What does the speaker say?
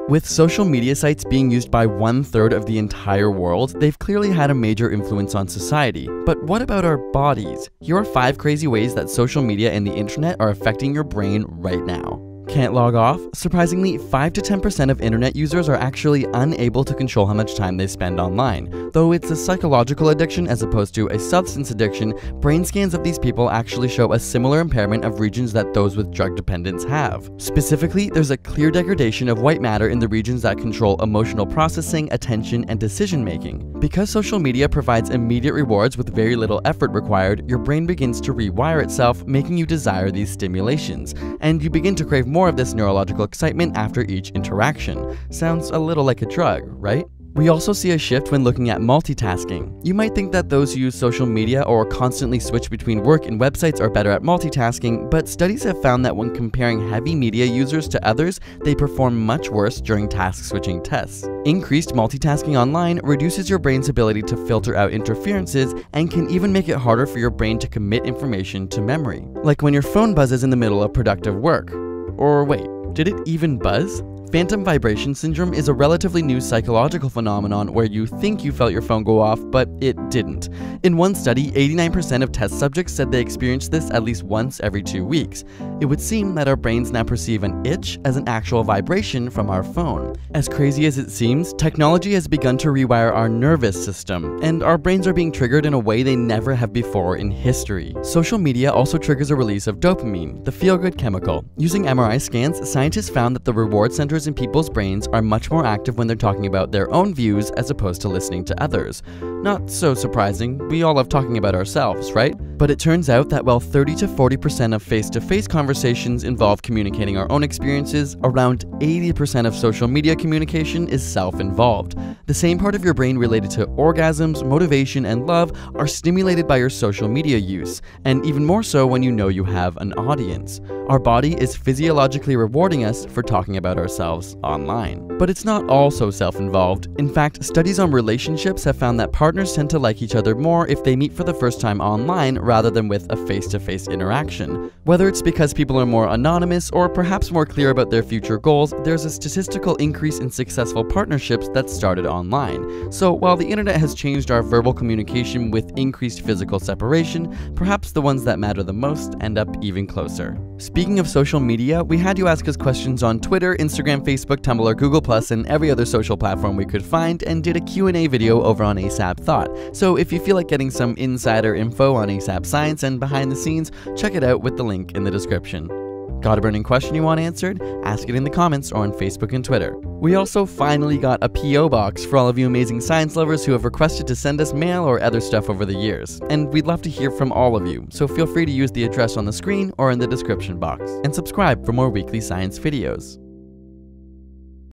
With social media sites being used by 1/3 of the entire world, they've clearly had a major influence on society. But what about our bodies? Here are 5 crazy ways that social media and the internet are affecting your brain right now. Can't log off? Surprisingly, 5 to 10% of internet users are actually unable to control how much time they spend online. Though it's a psychological addiction as opposed to a substance addiction, brain scans of these people actually show a similar impairment of regions that those with drug dependence have. Specifically, there's a clear degradation of white matter in the regions that control emotional processing, attention, and decision-making. Because social media provides immediate rewards with very little effort required, your brain begins to rewire itself, making you desire these stimulations, and you begin to crave more of this neurological excitement after each interaction. Sounds a little like a drug, right? We also see a shift when looking at multitasking. You might think that those who use social media or constantly switch between work and websites are better at multitasking, but studies have found that when comparing heavy media users to others, they perform much worse during task switching tests. Increased multitasking online reduces your brain's ability to filter out interferences and can even make it harder for your brain to commit information to memory. Like when your phone buzzes in the middle of productive work. Or wait, did it even buzz? Phantom vibration syndrome is a relatively new psychological phenomenon where you think you felt your phone go off, but it didn't. In one study, 89% of test subjects said they experienced this at least once every 2 weeks. It would seem that our brains now perceive an itch as an actual vibration from our phone. As crazy as it seems, technology has begun to rewire our nervous system, and our brains are being triggered in a way they never have before in history. Social media also triggers a release of dopamine, the feel-good chemical. Using MRI scans, scientists found that the reward centers in people's brains are much more active when they're talking about their own views as opposed to listening to others. Not so surprising, we all love talking about ourselves, right? But it turns out that while 30 to 40% of face-to-face conversations involve communicating our own experiences, around 80% of social media communication is self-involved. The same part of your brain related to orgasms, motivation, and love are stimulated by your social media use, and even more so when you know you have an audience. Our body is physiologically rewarding us for talking about ourselves online. But it's not all so self-involved. In fact, studies on relationships have found that partners tend to like each other more if they meet for the first time online rather than with a face-to-face interaction. Whether it's because people are more anonymous or perhaps more clear about their future goals, there's a statistical increase in successful partnerships that started online. So while the internet has changed our verbal communication with increased physical separation, perhaps the ones that matter the most end up even closer. Speaking of social media, we had you ask us questions on Twitter, Instagram, Facebook, Tumblr, Google+, and every other social platform we could find, and did a Q&A video over on ASAP Thought. So if you feel like getting some insider info on ASAP Science and behind the scenes, check it out with the link in the description. Got a burning question you want answered? Ask it in the comments or on Facebook and Twitter. We also finally got a P.O. box for all of you amazing science lovers who have requested to send us mail or other stuff over the years. And we'd love to hear from all of you, so feel free to use the address on the screen or in the description box. And subscribe for more weekly science videos.